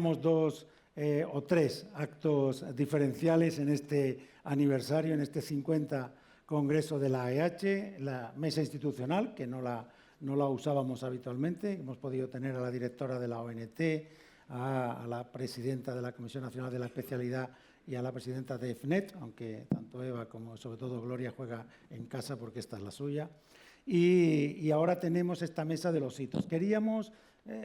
teníamos dos o tres actos diferenciales en este aniversario, en este 50 Congreso de la AEH, la mesa institucional, que no la usábamos habitualmente. Hemos podido tener a la directora de la ONT, a la presidenta de la Comisión Nacional de la Especialidad y a la presidenta de FNET, aunque tanto Eva como sobre todo Gloria juega en casa porque esta es la suya. Y ahora tenemos esta mesa de los hitos. Queríamos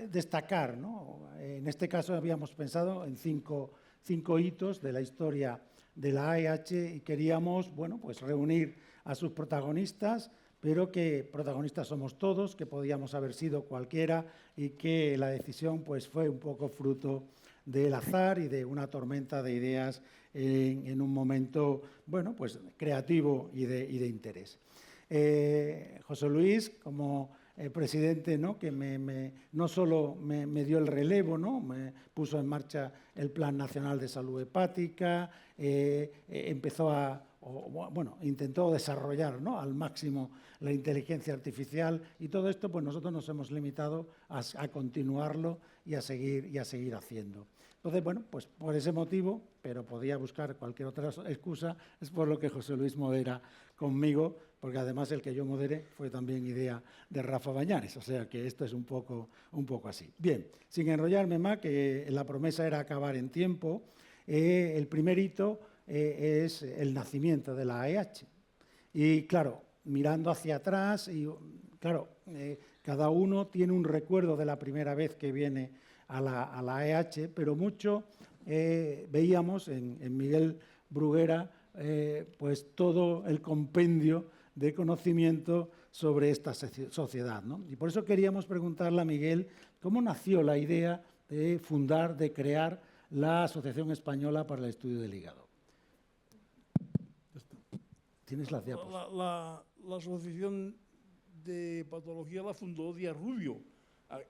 destacar, ¿no? En este caso habíamos pensado en cinco hitos de la historia de la AEH y queríamos, bueno, pues reunir a sus protagonistas, pero que protagonistas somos todos, que podíamos haber sido cualquiera y que la decisión pues, fue un poco fruto del azar y de una tormenta de ideas en un momento, bueno, pues creativo y de interés. José Luis, como presidente, ¿no? Que no solo me dio el relevo, ¿no? Me puso en marcha el Plan Nacional de Salud Hepática, intentó desarrollar, ¿no? Al máximo la inteligencia artificial y todo esto, pues nosotros nos hemos limitado a continuarlo y a seguir haciendo. Entonces, bueno, pues por ese motivo, pero podía buscar cualquier otra excusa, es por lo que José Luis modera conmigo, porque además el que yo modere fue también idea de Rafa Bañares, o sea que esto es un poco así. Bien, sin enrollarme más, que la promesa era acabar en tiempo, el primer hito es el nacimiento de la AEH. Y claro, mirando hacia atrás, y claro, cada uno tiene un recuerdo de la primera vez que viene a la AEH, pero mucho veíamos en Miguel Bruguera pues todo el compendio de conocimiento sobre esta sociedad, ¿no? Y por eso queríamos preguntarle a Miguel cómo nació la idea de fundar, de crear la Asociación Española para el Estudio del Hígado. Tienes las diapositivas. La Asociación de Patología la fundó Díaz Rubio,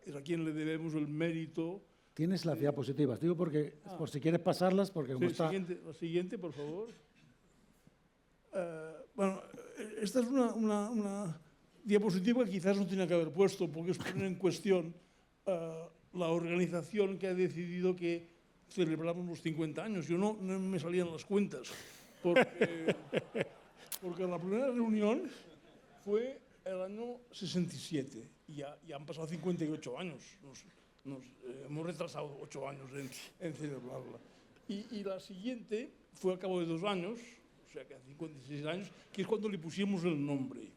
es a quien le debemos el mérito. Tienes las diapositivas, digo porque por si quieres pasarlas, porque como está... La siguiente, por favor. Bueno, esta es una diapositiva que quizás no tenía que haber puesto, porque es poner en cuestión la organización que ha decidido que celebramos los 50 años. Yo no me salían las cuentas, porque la primera reunión fue el año 67 y ya han pasado 58 años. Nos hemos retrasado 8 años en celebrarla. Y la siguiente fue al cabo de 2 años, o sea que hace 56 años, que es cuando le pusimos el nombre,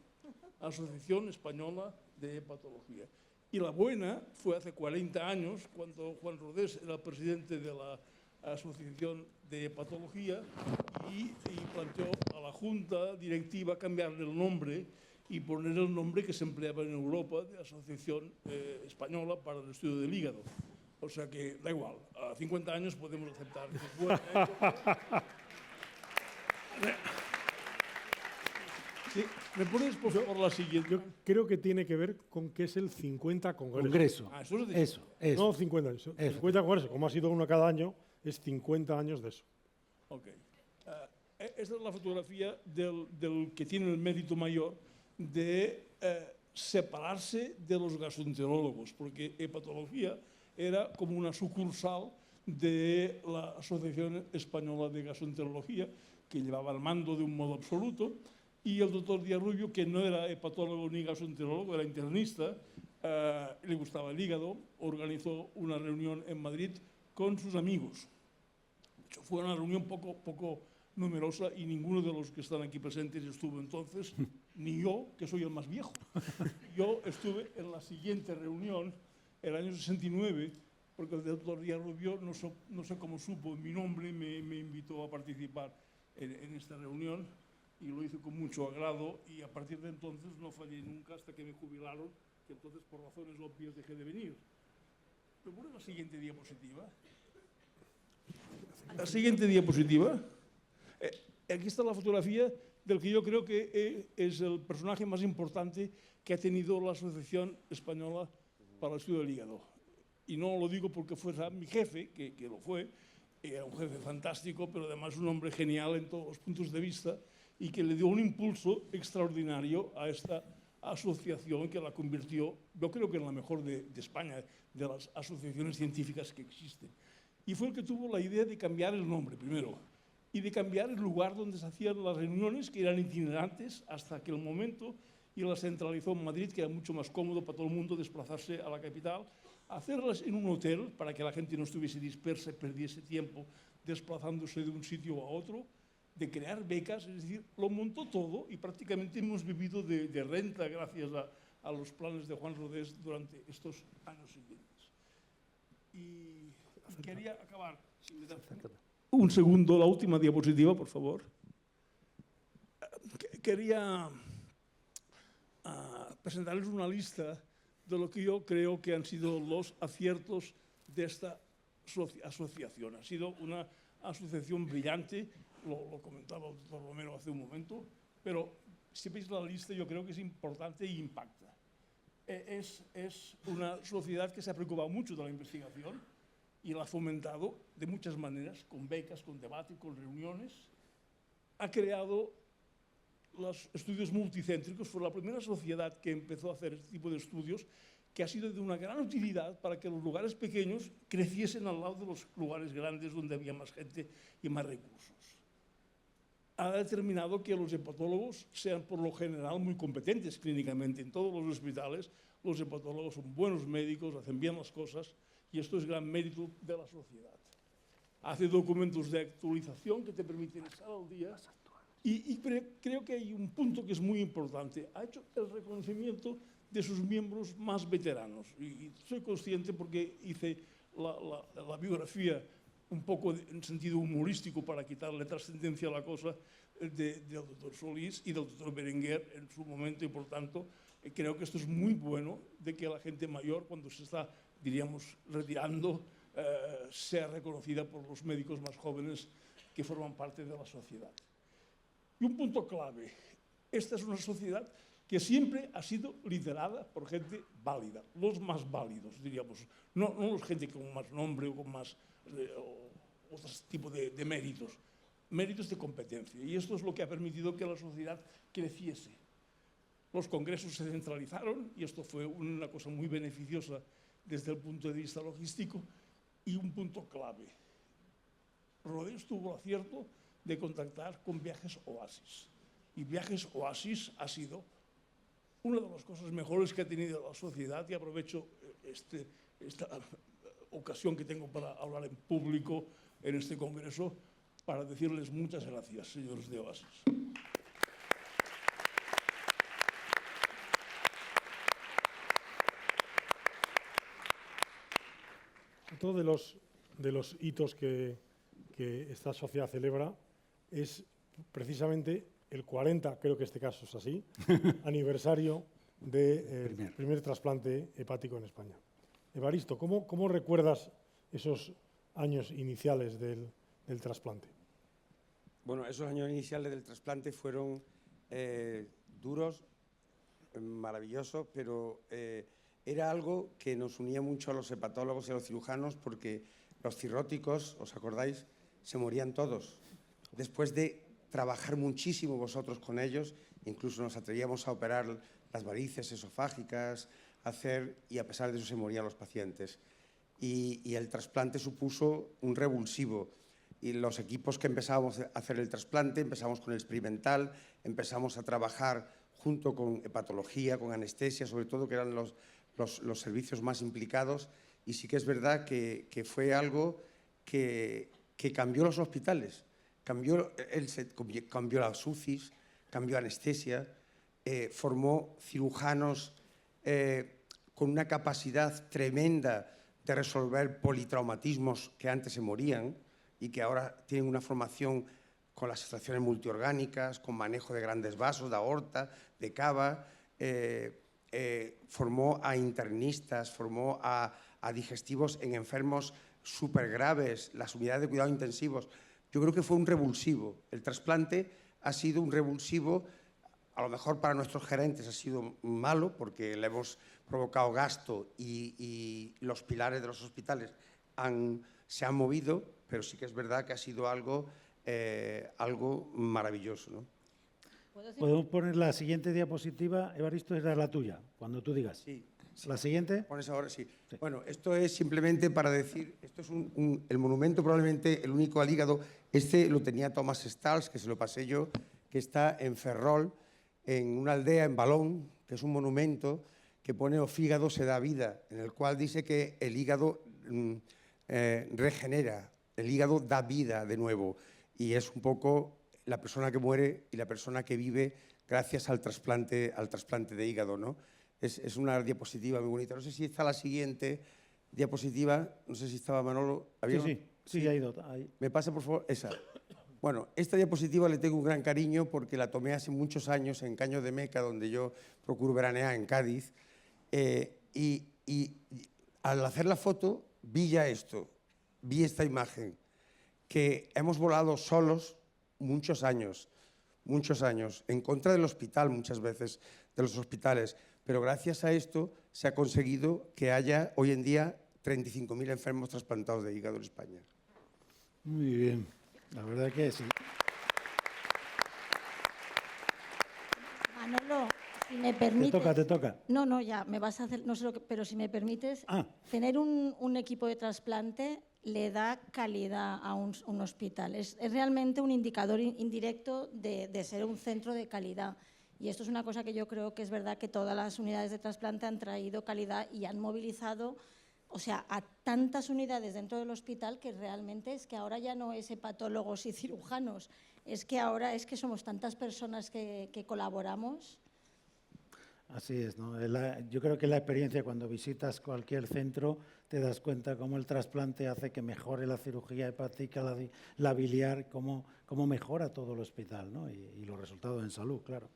Asociación Española de Hepatología. Y la buena fue hace 40 años, cuando Juan Rodés era presidente de la Asociación de Hepatología y planteó a la Junta Directiva cambiarle el nombre y poner el nombre que se empleaba en Europa de Asociación Española para el Estudio del Hígado. O sea que da igual, a 50 años podemos aceptar que es buena época. Sí, ¿me pones por favor la siguiente? Yo creo que tiene que ver con que es el 50 Congreso. Eso. No 50 años. 50 Congreso, como ha sido uno cada año, es 50 años de eso. Ok. Esta es la fotografía del que tiene el mérito mayor de separarse de los gastroenterólogos, porque hepatología era como una sucursal de la Asociación Española de Gastroenterología, que llevaba el mando de un modo absoluto, y el doctor Díaz Rubio, que no era hepatólogo ni gastroenterólogo, era internista, le gustaba el hígado, organizó una reunión en Madrid con sus amigos. De hecho, fue una reunión poco numerosa y ninguno de los que están aquí presentes estuvo entonces, ni yo, que soy el más viejo. Yo estuve en la siguiente reunión, el año 69, porque el doctor Díaz Rubio, no sé cómo supo mi nombre, me invitó a participar en esta reunión y lo hice con mucho agrado y a partir de entonces no fallé nunca hasta que me jubilaron, que entonces por razones obvias dejé de venir. ¿Me pone la siguiente diapositiva? La siguiente diapositiva. Aquí está la fotografía del que yo creo que es el personaje más importante que ha tenido la Asociación Española para el Estudio del Hígado. Y no lo digo porque fuera mi jefe, que lo fue, era un jefe fantástico, pero además un hombre genial en todos los puntos de vista y que le dio un impulso extraordinario a esta asociación que la convirtió, yo creo que en la mejor de España, de las asociaciones científicas que existen. y fue el que tuvo la idea de cambiar el nombre primero y de cambiar el lugar donde se hacían las reuniones, que eran itinerantes hasta aquel momento, y las centralizó en Madrid, que era mucho más cómodo para todo el mundo desplazarse a la capital, hacerlas en un hotel para que la gente no estuviese dispersa y perdiese tiempo desplazándose de un sitio a otro, de crear becas, es decir, lo montó todo y prácticamente hemos vivido de renta gracias a los planes de Juan Rodés durante estos años siguientes. Y quería acabar, si me da un segundo, la última diapositiva, por favor. Quería presentarles una lista de lo que yo creo que han sido los aciertos de esta asociación. Ha sido una asociación brillante, lo comentaba el doctor Romero hace un momento, pero si veis la lista yo creo que es importante e impacta. Es una sociedad que se ha preocupado mucho de la investigación y la ha fomentado de muchas maneras, con becas, con debate, con reuniones. Ha creado los estudios multicéntricos, fue la primera sociedad que empezó a hacer este tipo de estudios, que ha sido de una gran utilidad para que los lugares pequeños creciesen al lado de los lugares grandes donde había más gente y más recursos. Ha determinado que los hepatólogos sean por lo general muy competentes clínicamente. En todos los hospitales los hepatólogos son buenos médicos, hacen bien las cosas y esto es gran mérito de la sociedad. Hace documentos de actualización que te permiten estar al día y creo que hay un punto que es muy importante. Ha hecho el reconocimiento de sus miembros más veteranos. Y soy consciente porque hice la biografía un poco en sentido humorístico para quitarle trascendencia a la cosa del doctor Solís y del doctor Berenguer en su momento y por tanto creo que esto es muy bueno de que la gente mayor cuando se está, diríamos, retirando sea reconocida por los médicos más jóvenes que forman parte de la sociedad. Y un punto clave, esta es una sociedad que siempre ha sido liderada por gente válida, los más válidos, diríamos, no los gente con más nombre o con más otro tipo de méritos, méritos de competencia. Y esto es lo que ha permitido que la sociedad creciese. Los congresos se centralizaron y esto fue una cosa muy beneficiosa desde el punto de vista logístico y un punto clave. Rodés tuvo el acierto de contactar con Viajes Oasis. Y Viajes Oasis ha sido una de las cosas mejores que ha tenido la sociedad y aprovecho esta ocasión que tengo para hablar en público en este congreso para decirles muchas gracias, señores de Oasis. Otro de los hitos que esta sociedad celebra es precisamente el 40, creo que este caso es así, aniversario del primer trasplante hepático en España. Evaristo, ¿cómo recuerdas esos años iniciales del trasplante? Bueno, esos años iniciales del trasplante fueron duros, maravillosos, pero era algo que nos unía mucho a los hepatólogos y a los cirujanos porque los cirróticos, ¿os acordáis?, se morían todos. Después de trabajar muchísimo vosotros con ellos, incluso nos atrevíamos a operar las varices esofágicas, y a pesar de eso se morían los pacientes. Y el trasplante supuso un revulsivo. Y los equipos que empezábamos a hacer el trasplante, empezamos con el experimental, empezamos a trabajar junto con hepatología, con anestesia, sobre todo, que eran los servicios más implicados. Y sí que es verdad que fue algo que cambió los hospitales, cambió las UCIs, cambió anestesia, formó cirujanos con una capacidad tremenda de resolver politraumatismos que antes se morían y que ahora tienen una formación con las extracciones multiorgánicas, con manejo de grandes vasos, de aorta, de cava, formó a internistas, formó a digestivos en enfermos súper graves, las unidades de cuidados intensivos. Yo creo que fue un revulsivo. El trasplante ha sido un revulsivo, a lo mejor para nuestros gerentes ha sido malo porque le hemos provocado gasto y los pilares de los hospitales se han movido, pero sí que es verdad que ha sido algo maravilloso, ¿no? ¿Podemos poner la siguiente diapositiva? Evaristo, esa es la tuya, cuando tú digas. Sí, La siguiente. Pones ahora, sí. Bueno, esto es simplemente para decir, esto es el monumento probablemente el único al hígado. Este lo tenía Thomas Stals, que se lo pasé yo, que está en Ferrol, en una aldea en Balón, que es un monumento que pone "O fígado se da vida", en el cual dice que el hígado regenera, el hígado da vida de nuevo. Y es un poco la persona que muere y la persona que vive gracias al trasplante de hígado, ¿no? Es una diapositiva muy bonita. No sé si está la siguiente diapositiva, no sé si estaba Manolo. Sí, ha ido. Ahí. ¿Me pasa, por favor? Esa. Bueno, esta diapositiva le tengo un gran cariño porque la tomé hace muchos años en Caño de Meca, donde yo procuro veranear en Cádiz. Y al hacer la foto vi ya esto, vi esta imagen, que hemos volado solos muchos años, en contra del hospital muchas veces, de los hospitales. Pero gracias a esto se ha conseguido que haya hoy en día 35.000 enfermos trasplantados de hígado en España. Muy bien, la verdad que sí. Manolo, si me permites... Te toca. No, ya, me vas a hacer... No sé lo que... Pero si me permites, tener un equipo de trasplante le da calidad a un hospital. Es realmente un indicador indirecto de ser un centro de calidad. Y esto es una cosa que yo creo que es verdad que todas las unidades de trasplante han traído calidad y han movilizado, o sea, a tantas unidades dentro del hospital que realmente es que ahora ya no es hepatólogos y cirujanos, es que ahora es que somos tantas personas que colaboramos. Así es, ¿no? Yo creo que la experiencia cuando visitas cualquier centro te das cuenta cómo el trasplante hace que mejore la cirugía hepática, la biliar, cómo mejora todo el hospital, ¿no? Y los resultados en salud, claro.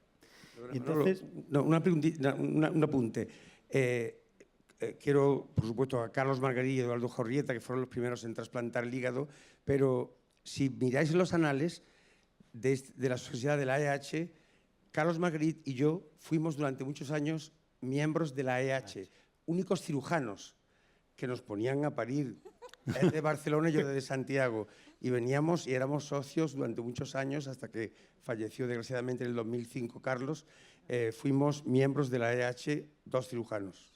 Entonces, un apunte. Quiero, por supuesto, a Carlos Margarí y Eduardo Jorrieta, que fueron los primeros en trasplantar el hígado, pero si miráis los anales de la Sociedad de la AEH, Carlos Margarit y yo fuimos durante muchos años miembros de la AEH, únicos cirujanos que nos ponían a parir. Él de Barcelona y yo de Santiago. Y veníamos y éramos socios durante muchos años hasta que falleció desgraciadamente en el 2005 Carlos. Fuimos miembros de la AEH, 2 cirujanos.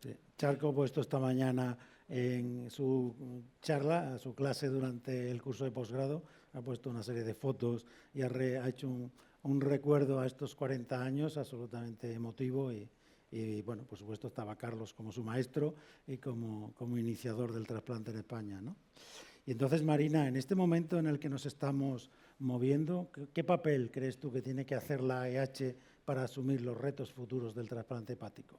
Sí. Charco ha puesto esta mañana en su charla, su clase durante el curso de posgrado, ha puesto una serie de fotos y ha hecho un recuerdo a estos 40 años absolutamente emotivo y bueno, por supuesto estaba Carlos como su maestro y como iniciador del trasplante en España, ¿no? Y entonces, Marina, en este momento en el que nos estamos moviendo, ¿qué papel crees tú que tiene que hacer la AEH para asumir los retos futuros del trasplante hepático?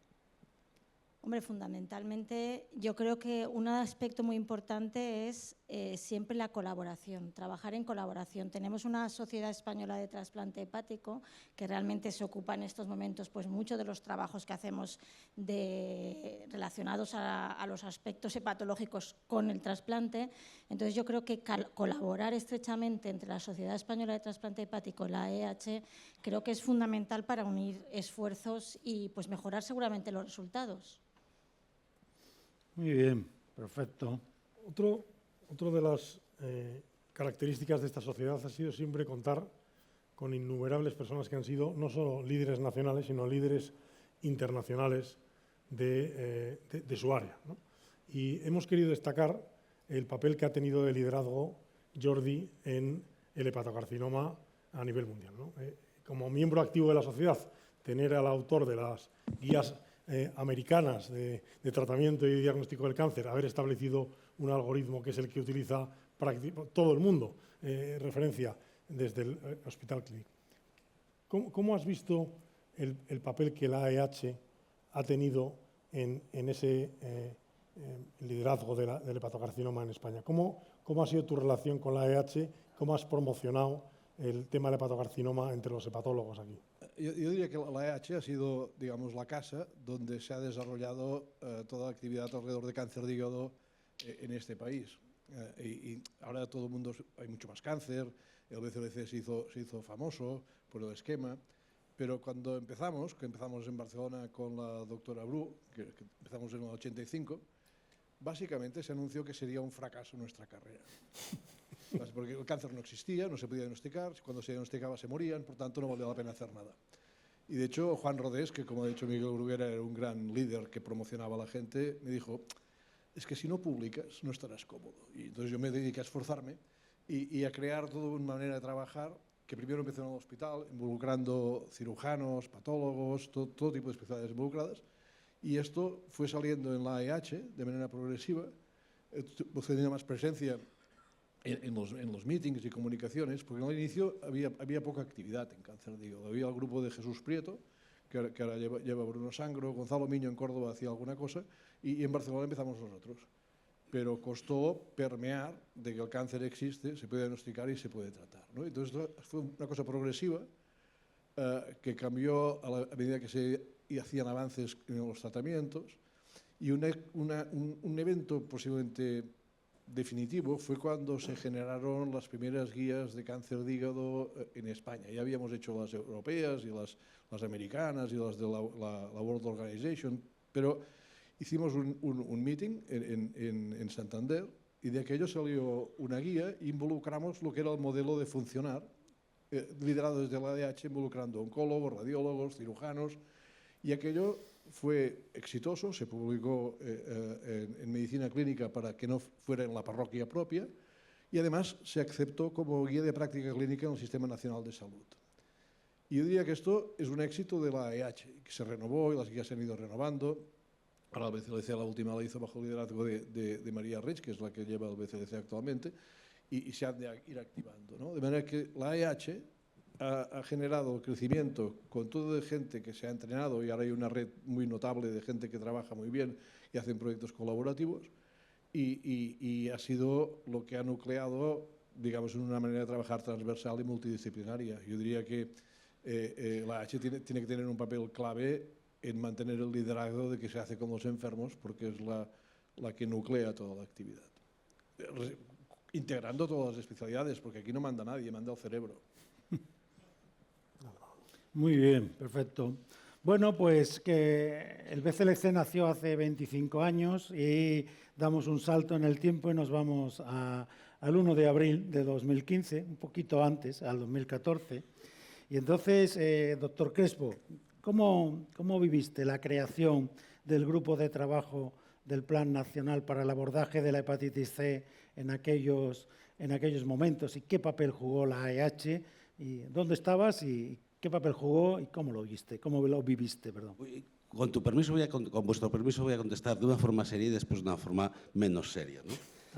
Hombre, fundamentalmente yo creo que un aspecto muy importante es siempre la colaboración, trabajar en colaboración. Tenemos una Sociedad Española de Trasplante Hepático que realmente se ocupa en estos momentos pues mucho de los trabajos que hacemos relacionados a los aspectos hepatológicos con el trasplante. Entonces yo creo que colaborar estrechamente entre la Sociedad Española de Trasplante Hepático y la AEH creo que es fundamental para unir esfuerzos y pues mejorar seguramente los resultados. Muy bien, perfecto. Otro de las características de esta sociedad ha sido siempre contar con innumerables personas que han sido no solo líderes nacionales, sino líderes internacionales de su área, ¿no? Y hemos querido destacar el papel que ha tenido de liderazgo Jordi en el hepatocarcinoma a nivel mundial, ¿no? Como miembro activo de la sociedad, tener al autor de las guías americanas de tratamiento y diagnóstico del cáncer, haber establecido un algoritmo que es el que utiliza todo el mundo, referencia desde el Hospital Clínic. ¿Cómo has visto el papel que la AEH ha tenido en ese liderazgo del hepatocarcinoma en España? ¿Cómo ha sido tu relación con la AEH? ¿Cómo has promocionado el tema del hepatocarcinoma entre los hepatólogos aquí? Yo diría que la AEH ha sido, digamos, la casa donde se ha desarrollado toda la actividad alrededor de cáncer de hígado en este país. Y ahora todo el mundo, hay mucho más cáncer, el BCLC se hizo famoso por el esquema, pero cuando empezamos en Barcelona con la doctora Bru, que empezamos en el 85, básicamente se anunció que sería un fracaso nuestra carrera. Porque el cáncer no existía, no se podía diagnosticar, cuando se diagnosticaba se morían, por tanto no valía la pena hacer nada. Y de hecho, Juan Rodés, que como ha dicho Miguel Bruguera, era un gran líder que promocionaba a la gente, me dijo, es que si no publicas no estarás cómodo. Y entonces yo me dediqué a esforzarme y a crear toda una manera de trabajar que primero empezó en el hospital, involucrando cirujanos, patólogos, todo tipo de especialidades involucradas. Y esto fue saliendo en la AEH de manera progresiva, tenía más presencia en los meetings y comunicaciones, porque al inicio había poca actividad en cáncer de hígado. Había el grupo de Jesús Prieto, que ahora lleva Bruno Sangro, Gonzalo Miño en Córdoba hacía alguna cosa, y en Barcelona empezamos nosotros. Pero costó permear de que el cáncer existe, se puede diagnosticar y se puede tratar, ¿no? Entonces fue una cosa progresiva que cambió a medida que se hacían avances en los tratamientos, y un evento posiblemente definitivo fue cuando se generaron las primeras guías de cáncer de hígado en España. Ya habíamos hecho las europeas y las americanas y las de la World Organization, pero hicimos un meeting en Santander y de aquello salió una guía e involucramos lo que era el modelo de funcionar, liderado desde la ADH, involucrando oncólogos, radiólogos, cirujanos, y aquello fue exitoso, se publicó en Medicina Clínica para que no fuera en la parroquia propia, y además se aceptó como guía de práctica clínica en el Sistema Nacional de Salud. Y yo diría que esto es un éxito de la AEH, que se renovó y las guías se han ido renovando. Ahora el BCLC, la última la hizo bajo el liderazgo de María Rich, que es la que lleva el BCLC actualmente, y se han de ir activando, ¿no? De manera que la AEH ha generado crecimiento con toda gente que se ha entrenado, y ahora hay una red muy notable de gente que trabaja muy bien y hacen proyectos colaborativos, y ha sido lo que ha nucleado, digamos, en una manera de trabajar transversal y multidisciplinaria. Yo diría que la AH tiene que tener un papel clave en mantener el liderazgo de qué se hace con los enfermos, porque es la que nuclea toda la actividad. Integrando todas las especialidades, porque aquí no manda nadie, manda el cerebro. Muy bien, perfecto. Bueno, pues que el BCLC nació hace 25 años y damos un salto en el tiempo y nos vamos al 1 de abril de 2015, un poquito antes, al 2014. Y entonces, doctor Crespo, ¿cómo viviste la creación del grupo de trabajo del Plan Nacional para el abordaje de la hepatitis C en aquellos momentos? ¿Y qué papel jugó la AEH? ¿Y dónde estabas y qué papel jugó y cómo lo viste? ¿Cómo lo viviste? Perdón. Con vuestro permiso voy a contestar de una forma seria y después de una forma menos seria, ¿no?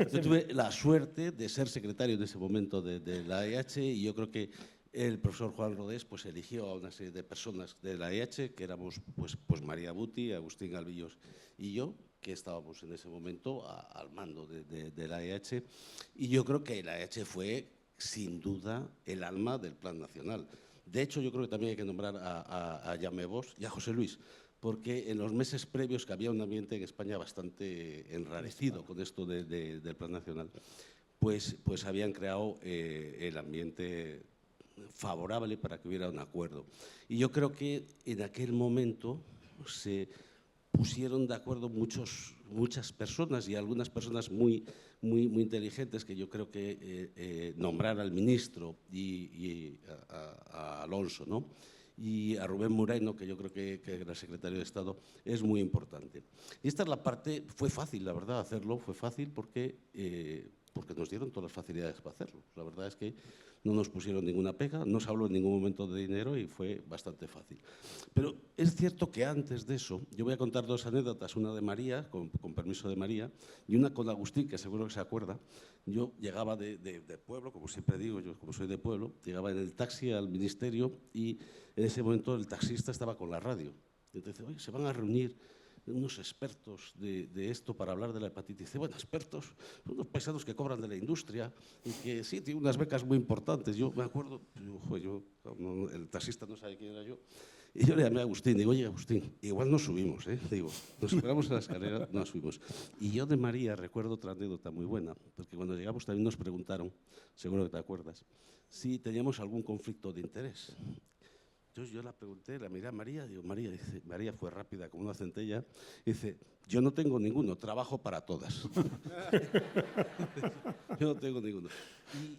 Yo tuve la suerte de ser secretario en ese momento de la AEH, y yo creo que el profesor Juan Rodés pues eligió a una serie de personas de la AEH, que éramos pues María Buti, Agustín Albillos y yo, que estábamos en ese momento al mando de la AEH, y yo creo que la AEH fue sin duda el alma del Plan Nacional. De hecho, yo creo que también hay que nombrar a Jaume Bosch y a José Luis, porque en los meses previos, que había un ambiente en España bastante enrarecido con esto del Plan Nacional, pues habían creado el ambiente favorable para que hubiera un acuerdo. Y yo creo que en aquel momento se pusieron de acuerdo muchas personas, y algunas personas muy inteligentes, que yo creo que nombrar al ministro y a Alonso, ¿no? Y a Rubén Moreno, que yo creo que era secretario de Estado, es muy importante. Y esta es la parte, fue fácil, la verdad, hacerlo, fue fácil porque nos dieron todas las facilidades para hacerlo. La verdad es que no nos pusieron ninguna pega, no se habló en ningún momento de dinero y fue bastante fácil. Pero es cierto que antes de eso, yo voy a contar dos anécdotas, una de María, con permiso de María, y una con Agustín, que seguro que se acuerda. Yo llegaba de pueblo, como siempre digo, yo como soy de pueblo, llegaba en el taxi al ministerio y en ese momento el taxista estaba con la radio. Entonces, oye, se van a reunir unos expertos de esto para hablar de la hepatitis C. Bueno, expertos, unos paisanos que cobran de la industria y que sí, tienen unas becas muy importantes. Yo me acuerdo, el taxista no sabe quién era yo, y yo le llamé a Agustín, digo, oye, Agustín, igual nos subimos, digo, nos esperamos en la escalera, nos subimos. Y yo de María recuerdo otra anécdota muy buena, porque cuando llegamos también nos preguntaron, seguro que te acuerdas, si teníamos algún conflicto de interés. Entonces yo la pregunté, la miré a María, digo, María, dice, María fue rápida como una centella, dice, yo no tengo ninguno, trabajo para todas. Yo no tengo ninguno.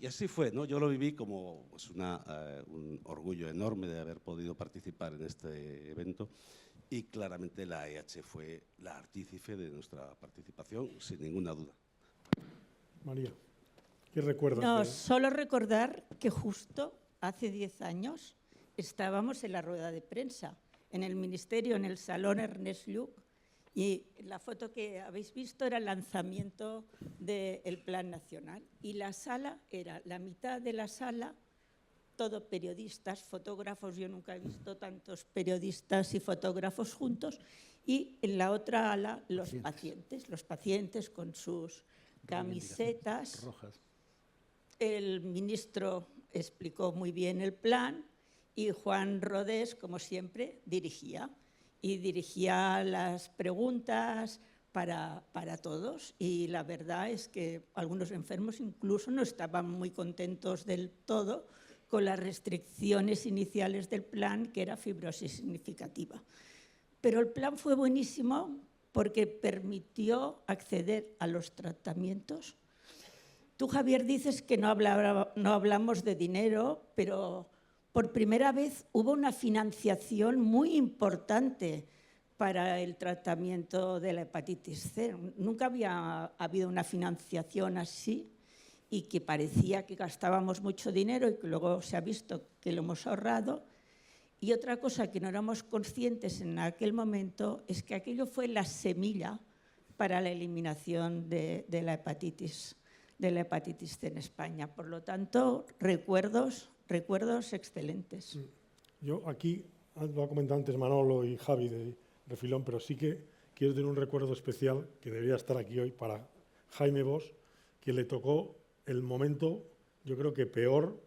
Y así fue, ¿no? Yo lo viví como pues, un orgullo enorme de haber podido participar en este evento y claramente la AEH fue la artífice de nuestra participación, sin ninguna duda. María, ¿qué recuerdas? No, solo recordar que justo hace 10 años estábamos en la rueda de prensa, en el Ministerio, en el Salón Ernest Lluch, y la foto que habéis visto era el lanzamiento del Plan Nacional. Y la sala era, la mitad de la sala, todo periodistas, fotógrafos, yo nunca he visto tantos periodistas y fotógrafos juntos, y en la otra ala los pacientes con sus camisetas rojas. El ministro explicó muy bien el plan y Juan Rodés, como siempre, dirigía las preguntas para todos. Y la verdad es que algunos enfermos incluso no estaban muy contentos del todo con las restricciones iniciales del plan, que era fibrosis significativa. Pero el plan fue buenísimo porque permitió acceder a los tratamientos. Tú, Javier, dices que no hablamos de dinero, pero por primera vez hubo una financiación muy importante para el tratamiento de la hepatitis C. Nunca había habido una financiación así y que parecía que gastábamos mucho dinero y que luego se ha visto que lo hemos ahorrado. Y otra cosa que no éramos conscientes en aquel momento es que aquello fue la semilla para la eliminación de la hepatitis C en España. Por lo tanto, recuerdos excelentes. Yo aquí, lo ha comentado antes Manolo y Javi de refilón, pero sí que quiero tener un recuerdo especial que debería estar aquí hoy para Jaime Bosch, que le tocó el momento, yo creo que peor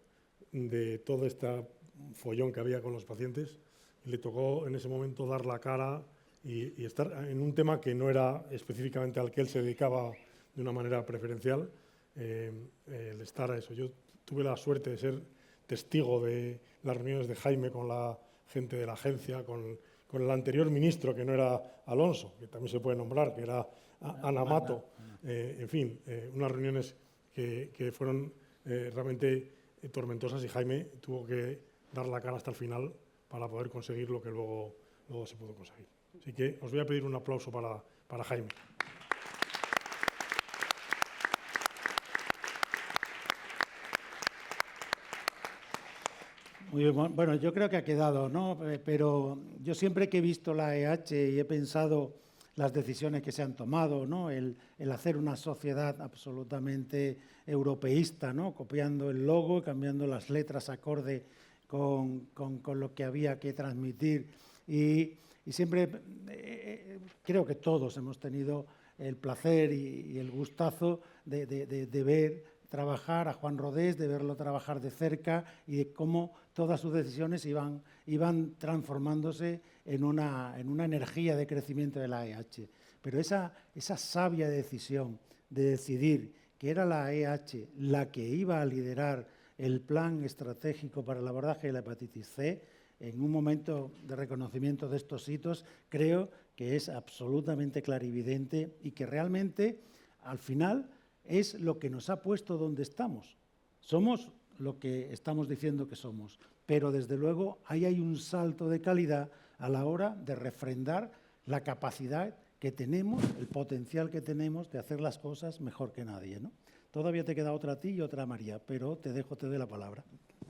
de todo este follón que había con los pacientes. Le tocó en ese momento dar la cara y estar en un tema que no era específicamente al que él se dedicaba de una manera preferencial, el estar a eso. Yo tuve la suerte de ser testigo de las reuniones de Jaime con la gente de la agencia, con el anterior ministro, que no era Alonso, que también se puede nombrar, que era Ana Mato. En fin, unas reuniones que fueron realmente tormentosas y Jaime tuvo que dar la cara hasta el final para poder conseguir lo que luego se pudo conseguir. Así que os voy a pedir un aplauso para Jaime. Muy bien, bueno, yo creo que ha quedado, ¿no? Pero yo siempre que he visto la AEH y he pensado las decisiones que se han tomado, ¿no? El hacer una sociedad absolutamente europeísta, ¿no? Copiando el logo y cambiando las letras acorde con lo que había que transmitir. Y siempre creo que todos hemos tenido el placer y el gustazo de ver trabajar a Juan Rodés, de verlo trabajar de cerca y de cómo todas sus decisiones iban transformándose en una energía de crecimiento de la AEH. Pero esa sabia decisión de decidir que era la AEH la que iba a liderar el plan estratégico para el abordaje de la hepatitis C, en un momento de reconocimiento de estos hitos, creo que es absolutamente clarividente y que realmente, al final, es lo que nos ha puesto donde estamos. Somos lo que estamos diciendo que somos, pero desde luego ahí hay un salto de calidad a la hora de refrendar la capacidad que tenemos, el potencial que tenemos de hacer las cosas mejor que nadie, ¿no? Todavía te queda otra a ti y otra a María, pero te doy la palabra.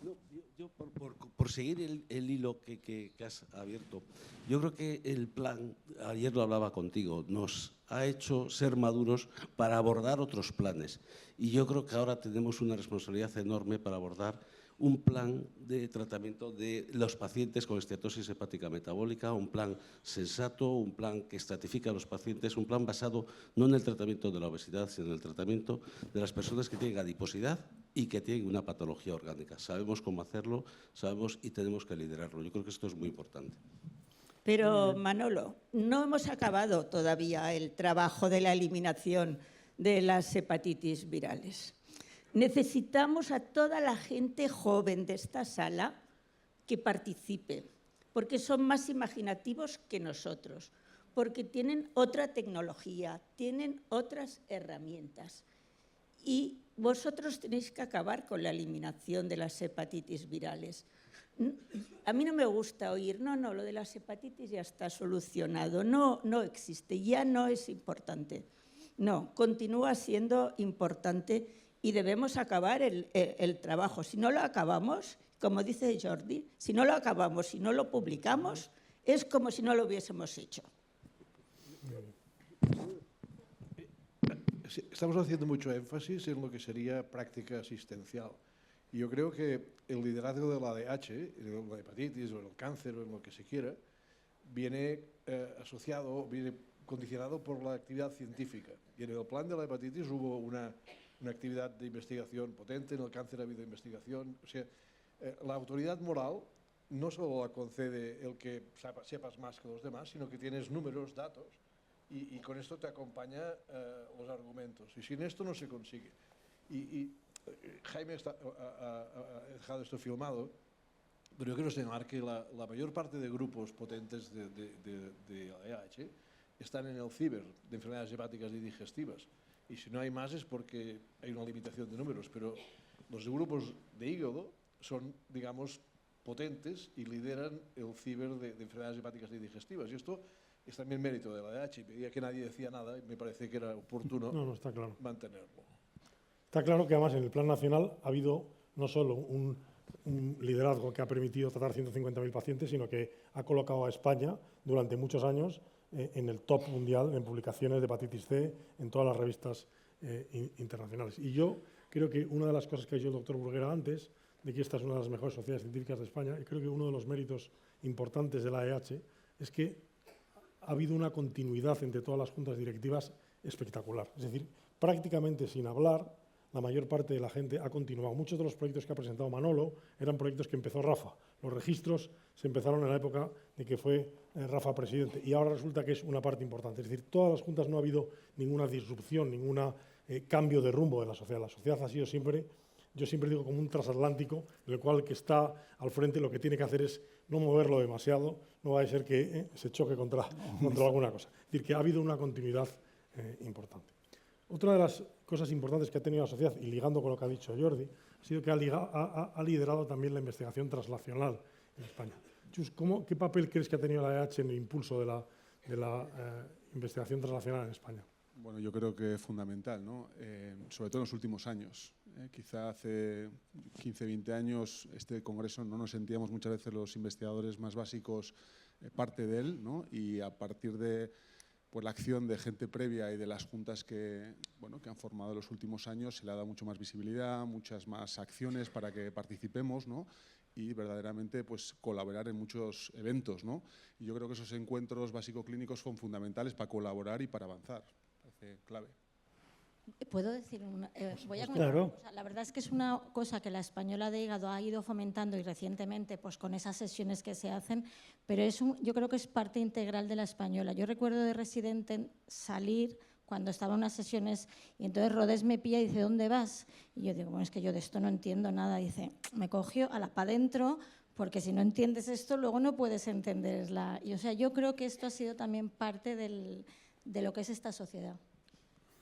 No, yo por seguir el hilo que has abierto, yo creo que el plan, ayer lo hablaba contigo, nos ha hecho ser maduros para abordar otros planes. Y yo creo que ahora tenemos una responsabilidad enorme para abordar un plan de tratamiento de los pacientes con esteatosis hepática metabólica, un plan sensato, un plan que estratifica a los pacientes, un plan basado no en el tratamiento de la obesidad, sino en el tratamiento de las personas que tienen adiposidad y que tienen una patología orgánica. Sabemos cómo hacerlo, sabemos y tenemos que liderarlo. Yo creo que esto es muy importante. Pero, Manolo, no hemos acabado todavía el trabajo de la eliminación de las hepatitis virales. Necesitamos a toda la gente joven de esta sala que participe, porque son más imaginativos que nosotros, porque tienen otra tecnología, tienen otras herramientas. Y vosotros tenéis que acabar con la eliminación de las hepatitis virales. A mí no me gusta oír, no, lo de las hepatitis ya está solucionado, no existe, ya no es importante. No, continúa siendo importante y debemos acabar el trabajo. Si no lo acabamos, como dice Jordi, si no lo acabamos, si no lo publicamos, es como si no lo hubiésemos hecho. Estamos haciendo mucho énfasis en lo que sería práctica asistencial. Y yo creo que el liderazgo de la ADH, de la hepatitis o el cáncer o en lo que se quiera, viene asociado, viene condicionado por la actividad científica. Y en el plan de la hepatitis hubo una actividad de investigación potente, en el cáncer ha habido investigación. O sea, la autoridad moral no solo la concede el que sepas más que los demás, sino que tienes números, datos, y con esto te acompaña los argumentos. Y sin esto no se consigue. Jaime ha dejado esto filmado, pero yo quiero señalar que la mayor parte de grupos potentes de ADH están en el ciber, de enfermedades hepáticas y digestivas. Y si no hay más es porque hay una limitación de números, pero los grupos de hígado son, digamos, potentes y lideran el ciber de enfermedades hepáticas y digestivas. Y esto es también mérito de la ADH. Veía que nadie decía nada y me parece que era oportuno está claro. mantenerlo. Está claro que además en el plan nacional ha habido no solo un liderazgo que ha permitido tratar 150.000 pacientes, sino que ha colocado a España durante muchos años en el top mundial en publicaciones de hepatitis C en todas las revistas internacionales. Y yo creo que una de las cosas que ha dicho el doctor Burguera antes, de que esta es una de las mejores sociedades científicas de España, y creo que uno de los méritos importantes de la AEH es que ha habido una continuidad entre todas las juntas directivas espectacular. Es decir, prácticamente sin hablar, la mayor parte de la gente ha continuado. Muchos de los proyectos que ha presentado Manolo eran proyectos que empezó Rafa. Los registros se empezaron en la época de que fue Rafa presidente y ahora resulta que es una parte importante. Es decir, todas las juntas no ha habido ninguna disrupción, ningún cambio de rumbo de la sociedad. La sociedad ha sido siempre, yo siempre digo, como un transatlántico, en el cual el que está al frente lo que tiene que hacer es no moverlo demasiado, no va a ser que se choque contra alguna cosa. Es decir, que ha habido una continuidad importante. Otra de las cosas importantes que ha tenido la sociedad, y ligando con lo que ha dicho Jordi, ha sido que ha liderado también la investigación translacional en España. Chus, ¿qué papel crees que ha tenido la AEH en el impulso de la investigación translacional en España? Bueno, yo creo que es fundamental, ¿no? Sobre todo en los últimos años. Quizá hace 15, 20 años este congreso no nos sentíamos muchas veces los investigadores más básicos parte de él, ¿no? Y a partir de la acción de gente previa y de las juntas que han formado en los últimos años se le ha dado mucho más visibilidad, muchas más acciones para que participemos, ¿no? Y verdaderamente colaborar en muchos eventos, ¿no? Y yo creo que esos encuentros básico-clínicos son fundamentales para colaborar y para avanzar. Parece clave. ¿Puedo decir voy a comentar una cosa. La verdad es que es una cosa que la Española de Hígado ha ido fomentando y recientemente con esas sesiones que se hacen, pero yo creo que es parte integral de la Española. Yo recuerdo de residente salir cuando estaba en unas sesiones y entonces Rodés me pilla y dice, ¿dónde vas? Y yo digo, bueno, es que yo de esto no entiendo nada. Dice, me cogió para adentro porque si no entiendes esto luego no puedes entenderla. Y, yo creo que esto ha sido también parte de lo que es esta sociedad.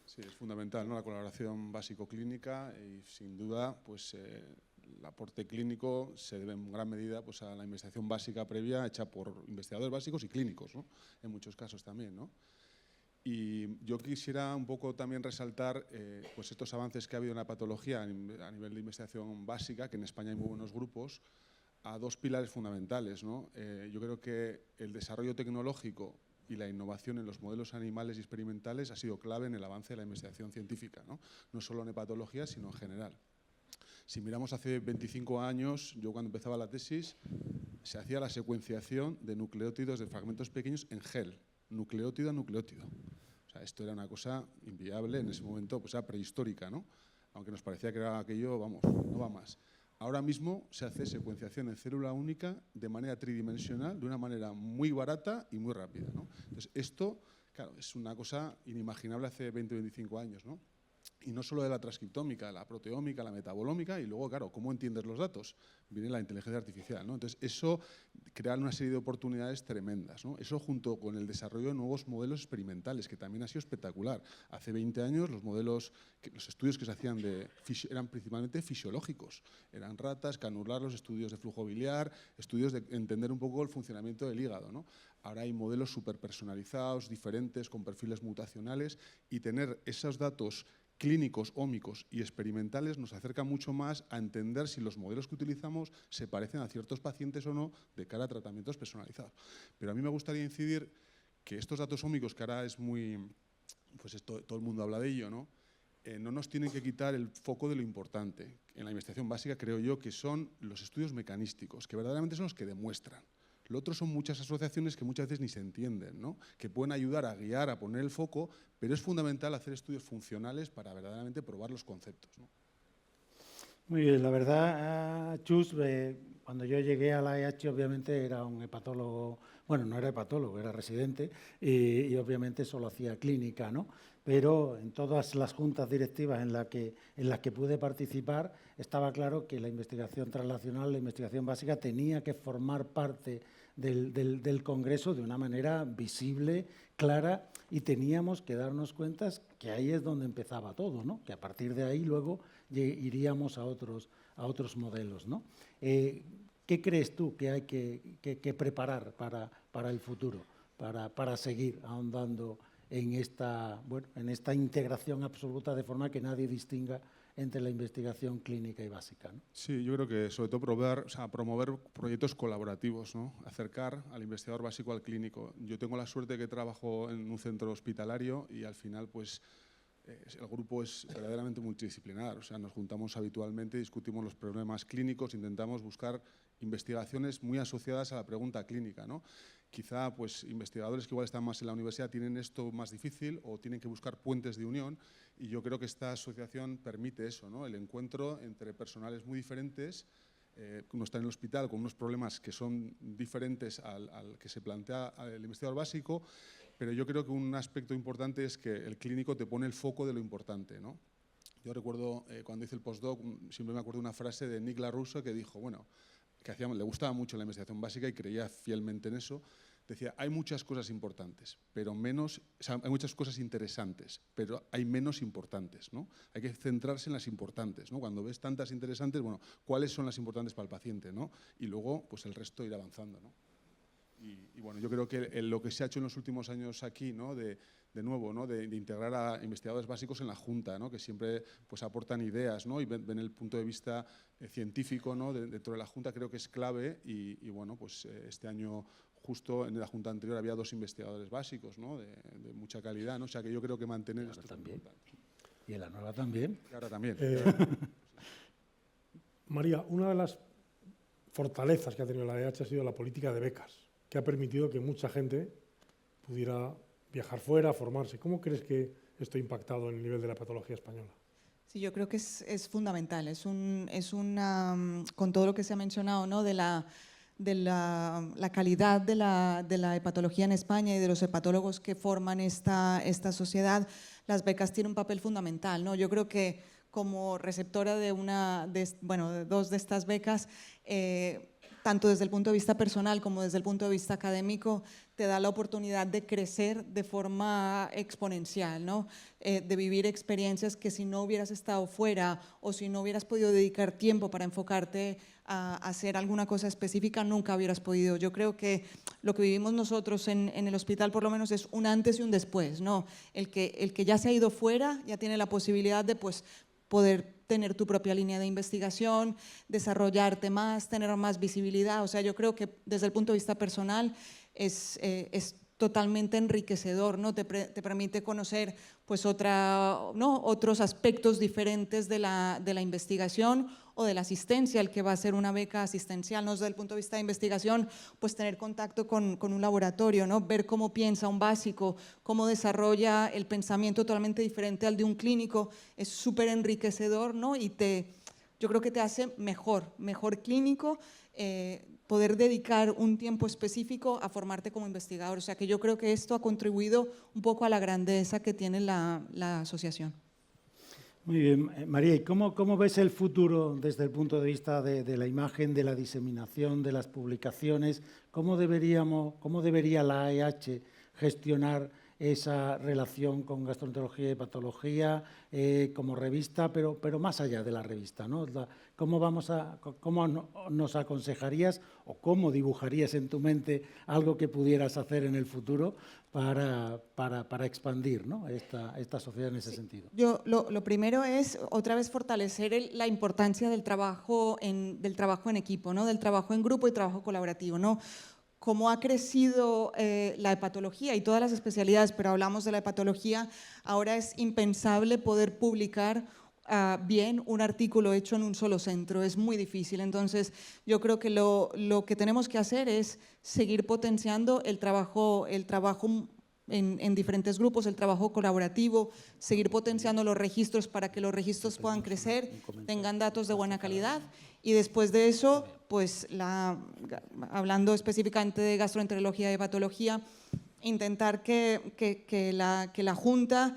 Sí, es fundamental, ¿no? La colaboración básico-clínica y sin duda el aporte clínico se debe en gran medida a la investigación básica previa hecha por investigadores básicos y clínicos, ¿no? En muchos casos también, ¿no? Y yo quisiera un poco también resaltar estos avances que ha habido en la patología a nivel de investigación básica, que en España hay muy buenos grupos, a dos pilares fundamentales, ¿no? Yo creo que el desarrollo tecnológico y la innovación en los modelos animales y experimentales ha sido clave en el avance de la investigación científica, no solo en hepatología, sino en general. Si miramos hace 25 años, yo cuando empezaba la tesis, se hacía la secuenciación de nucleótidos de fragmentos pequeños en gel, nucleótido a nucleótido. O sea, esto era una cosa inviable en ese momento, era prehistórica, ¿no? Aunque nos parecía que era aquello, vamos, no va más. Ahora mismo se hace secuenciación en célula única de manera tridimensional, de una manera muy barata y muy rápida, ¿no? Entonces, esto, claro, es una cosa inimaginable hace 20 o 25 años, ¿no? Y no solo de la transcriptómica, la proteómica, la metabolómica, y luego, claro, ¿cómo entiendes los datos? Viene la inteligencia artificial, ¿no? Entonces, eso crea una serie de oportunidades tremendas, ¿no? Eso junto con el desarrollo de nuevos modelos experimentales, que también ha sido espectacular. Hace 20 años los estudios que se hacían eran principalmente fisiológicos. Eran ratas, canularlos, estudios de flujo biliar, estudios de entender un poco el funcionamiento del hígado, ¿no? Ahora hay modelos súper personalizados, diferentes, con perfiles mutacionales, y tener esos datos clínicos, ómicos y experimentales nos acerca mucho más a entender si los modelos que utilizamos se parecen a ciertos pacientes o no de cara a tratamientos personalizados. Pero a mí me gustaría incidir que estos datos ómicos, que ahora es muy, pues todo el mundo habla de ello, ¿no? No nos tienen que quitar el foco de lo importante. En la investigación básica creo yo que son los estudios mecanísticos, que verdaderamente son los que demuestran. Lo otro son muchas asociaciones que muchas veces ni se entienden, ¿no? Que pueden ayudar a guiar, a poner el foco, pero es fundamental hacer estudios funcionales para verdaderamente probar los conceptos, ¿no? Muy bien, la verdad, Chus, cuando yo llegué a la EH obviamente era un hepatólogo, bueno, no era hepatólogo, era residente y obviamente solo hacía clínica, ¿no? Pero en todas las juntas directivas en las que pude participar estaba claro que la investigación translacional, la investigación básica tenía que formar parte del Congreso de una manera visible, clara, y teníamos que darnos cuenta que ahí es donde empezaba todo, ¿no? Que a partir de ahí luego iríamos a otros modelos, ¿no? ¿Qué crees tú que hay que preparar para el futuro, para seguir ahondando en esta integración absoluta, de forma que nadie distinga entre la investigación clínica y básica, ¿no? Sí, yo creo que sobre todo promover proyectos colaborativos, ¿no? Acercar al investigador básico al clínico. Yo tengo la suerte que trabajo en un centro hospitalario y al final pues el grupo es verdaderamente multidisciplinar. O sea, nos juntamos habitualmente, discutimos los problemas clínicos, intentamos buscar investigaciones muy asociadas a la pregunta clínica, ¿no? Quizá pues, investigadores que igual están más en la universidad tienen esto más difícil o tienen que buscar puentes de unión, y yo creo que esta asociación permite eso, ¿no? El encuentro entre personales muy diferentes. Uno está en el hospital con unos problemas que son diferentes al que se plantea el investigador básico, pero yo creo que un aspecto importante es que el clínico te pone el foco de lo importante, ¿no? Yo recuerdo cuando hice el postdoc, siempre me acuerdo de una frase de Nick LaRusso que dijo, bueno, que le gustaba mucho la investigación básica y creía fielmente en eso. Decía, hay muchas cosas importantes, pero menos, o sea, hay muchas cosas interesantes, pero hay menos importantes, ¿no? Hay que centrarse en las importantes, ¿no? Cuando ves tantas interesantes, bueno, ¿cuáles son las importantes para el paciente, ¿no? Y luego, pues el resto ir avanzando, ¿no? Y bueno, yo creo que lo que se ha hecho en los últimos años aquí, ¿no? De nuevo, ¿no? De integrar a investigadores básicos en la Junta, ¿no? Que siempre pues, aportan ideas, ¿no? Y ven el punto de vista científico, ¿no? Dentro de la Junta, creo que es clave y bueno, pues este año justo en la Junta anterior había 2 investigadores básicos, ¿no? De mucha calidad, ¿no? O sea que yo creo que mantener esto también. es importante. Y en la nueva también. Y ahora también. María, una de las fortalezas que ha tenido la EH ha sido la política de becas, que ha permitido que mucha gente pudiera viajar fuera, formarse. ¿Cómo crees que esto ha impactado en el nivel de la patología española? Sí, yo creo que es fundamental. Con todo lo que se ha mencionado, ¿no? de la calidad de la hepatología en España y de los hepatólogos que forman esta sociedad, las becas tienen un papel fundamental, ¿no? Yo creo que como receptora de 2 de estas becas, tanto desde el punto de vista personal como desde el punto de vista académico, te da la oportunidad de crecer de forma exponencial, ¿no? De vivir experiencias que si no hubieras estado fuera o si no hubieras podido dedicar tiempo para enfocarte a hacer alguna cosa específica, nunca hubieras podido. Yo creo que lo que vivimos nosotros en el hospital por lo menos es un antes y un después, ¿no? El que ya se ha ido fuera ya tiene la posibilidad de pues, poder tener tu propia línea de investigación, desarrollarte más, tener más visibilidad. O sea, yo creo que desde el punto de vista personal es totalmente enriquecedor, ¿no? Te permite conocer pues, otros aspectos diferentes de la investigación o de la asistencia, el que va a ser una beca asistencial, ¿no? Desde el punto de vista de investigación, pues tener contacto con un laboratorio, ¿no? Ver cómo piensa un básico, cómo desarrolla el pensamiento totalmente diferente al de un clínico, es súper enriquecedor, ¿no? Y yo creo que te hace mejor clínico, poder dedicar un tiempo específico a formarte como investigador. O sea que yo creo que esto ha contribuido un poco a la grandeza que tiene la asociación. Muy bien. María, ¿y cómo ves el futuro desde el punto de vista de la imagen, de la diseminación, de las publicaciones? ¿Cómo debería la AEH gestionar esa relación con gastroenterología y patología como revista, pero más allá de la revista, ¿no? ¿Cómo nos aconsejarías o cómo dibujarías en tu mente algo que pudieras hacer en el futuro para expandir, ¿no? esta sociedad en ese sentido? Yo lo primero es otra vez fortalecer la importancia del trabajo en equipo, ¿no? Del trabajo en grupo y trabajo colaborativo, ¿no? Cómo ha crecido la hepatología y todas las especialidades, pero hablamos de la hepatología, ahora es impensable poder publicar bien un artículo hecho en un solo centro, es muy difícil. Entonces, yo creo que lo que tenemos que hacer es seguir potenciando el trabajo en diferentes grupos, el trabajo colaborativo, seguir potenciando los registros para que los registros puedan crecer, tengan datos de buena calidad. Y después de eso, pues hablando específicamente de gastroenterología y hepatología, intentar que la Junta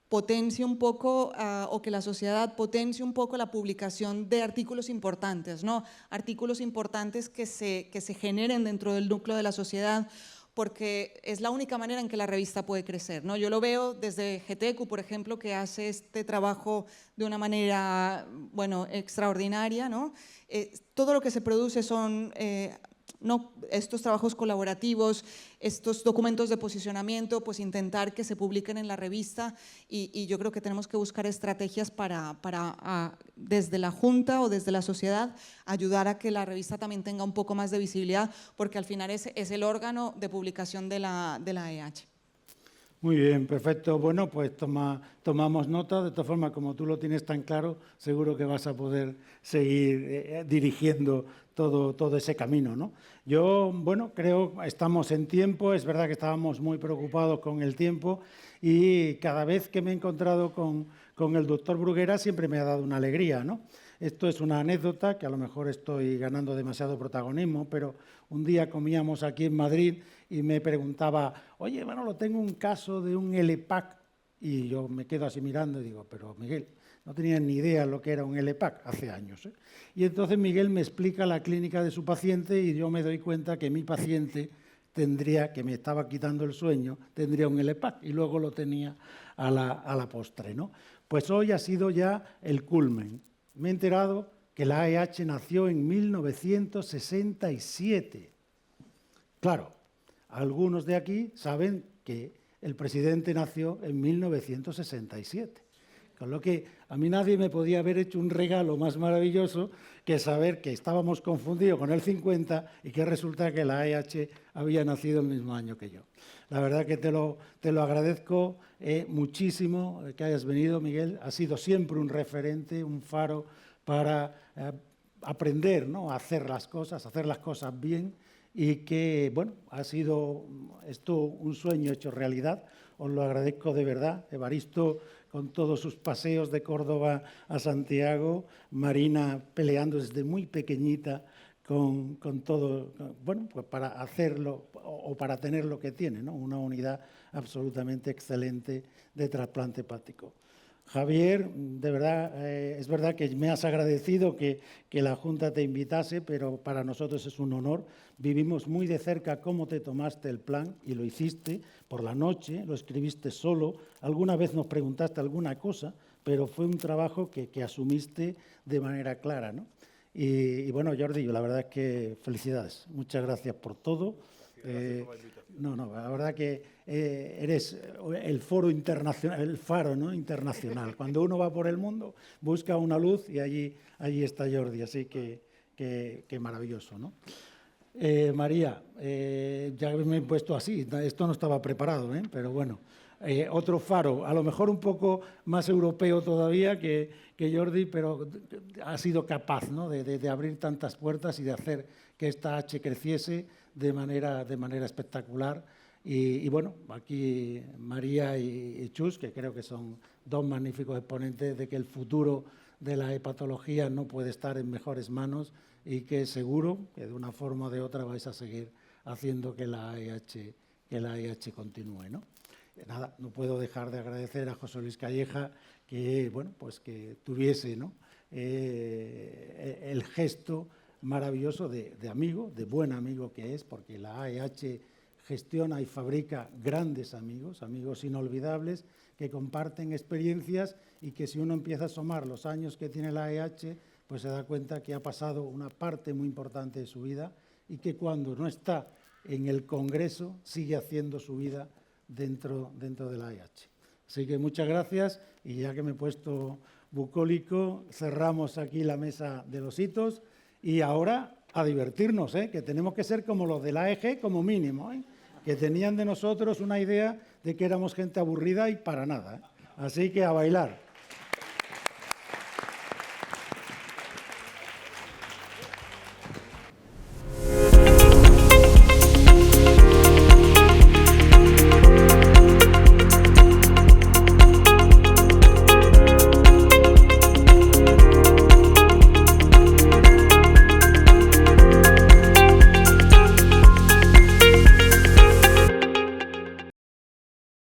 potencie un poco o que la sociedad potencie un poco la publicación de artículos importantes, ¿no? Artículos importantes que se generen dentro del núcleo de la sociedad, porque es la única manera en que la revista puede crecer, ¿no? Yo lo veo desde GTECU, por ejemplo, que hace este trabajo de una manera, bueno, extraordinaria, ¿no? Todo lo que se produce son estos trabajos colaborativos, estos documentos de posicionamiento, pues intentar que se publiquen en la revista y yo creo que tenemos que buscar estrategias para desde la Junta o desde la sociedad ayudar a que la revista también tenga un poco más de visibilidad, porque al final es el órgano de publicación de la AEH. Muy bien, perfecto. Bueno, pues tomamos nota. De todas formas, como tú lo tienes tan claro, seguro que vas a poder seguir dirigiendo todo ese camino, ¿no? Yo, bueno, creo que estamos en tiempo. Es verdad que estábamos muy preocupados con el tiempo y cada vez que me he encontrado con el doctor Bruguera siempre me ha dado una alegría, ¿no? Esto es una anécdota que a lo mejor estoy ganando demasiado protagonismo, pero un día comíamos aquí en Madrid y me preguntaba, oye, Manolo, tengo un caso de un LPAC. Y yo me quedo así mirando y digo, pero Miguel, no tenía ni idea lo que era un LPAC hace años, ¿eh? Y entonces Miguel me explica la clínica de su paciente y yo me doy cuenta que mi paciente que me estaba quitando el sueño, tendría un LPAC y luego lo tenía a la postre, ¿no? Pues hoy ha sido ya el culmen. Me he enterado que la AEH nació en 1967. Claro, algunos de aquí saben que el presidente nació en 1967. Con lo que a mí nadie me podía haber hecho un regalo más maravilloso que saber que estábamos confundidos con el 50 y que resulta que la AEH había nacido el mismo año que yo. La verdad que te lo agradezco muchísimo que hayas venido, Miguel. Has sido siempre un referente, un faro para aprender, ¿no? A hacer las cosas bien y que, bueno, ha sido esto un sueño hecho realidad. Os lo agradezco de verdad. Evaristo, con todos sus paseos de Córdoba a Santiago, Marina peleando desde muy pequeñita con todo, bueno, pues para hacerlo o para tener lo que tiene, ¿no? Una unidad absolutamente excelente de trasplante hepático. Javier, de verdad, es verdad que me has agradecido que la Junta te invitase, pero para nosotros es un honor. Vivimos muy de cerca cómo te tomaste el plan y lo hiciste por la noche, lo escribiste solo. Alguna vez nos preguntaste alguna cosa, pero fue un trabajo que asumiste de manera clara, ¿no? Y bueno, Jordi, la verdad es que felicidades. Muchas gracias por todo. La verdad que eres el foro internacional, el faro, ¿no? Internacional. Cuando uno va por el mundo, busca una luz y allí está Jordi, así que maravilloso, ¿no? María, ya me he puesto así, esto no estaba preparado, pero bueno, otro faro, a lo mejor un poco más europeo todavía que Jordi, pero ha sido capaz, ¿no? de abrir tantas puertas y de hacer que esta H creciese de manera espectacular. Y bueno, aquí María y Chus, que creo que son dos magníficos exponentes de que el futuro de la hepatología no puede estar en mejores manos y que seguro que de una forma o de otra vais a seguir haciendo que la AEH continúe, ¿no? nada, no puedo dejar de agradecer a José Luis Calleja que, bueno, pues que tuviese, ¿no?, el gesto maravilloso de amigo, de buen amigo que es, porque la AEH gestiona y fabrica grandes amigos, amigos inolvidables, que comparten experiencias y que si uno empieza a sumar los años que tiene la AEH, pues se da cuenta que ha pasado una parte muy importante de su vida y que cuando no está en el Congreso sigue haciendo su vida dentro de la AEH. Así que muchas gracias y ya que me he puesto bucólico, cerramos aquí la mesa de los hitos y ahora a divertirnos, que tenemos que ser como los de la AEG como mínimo, que tenían de nosotros una idea de que éramos gente aburrida y para nada. Así que a bailar.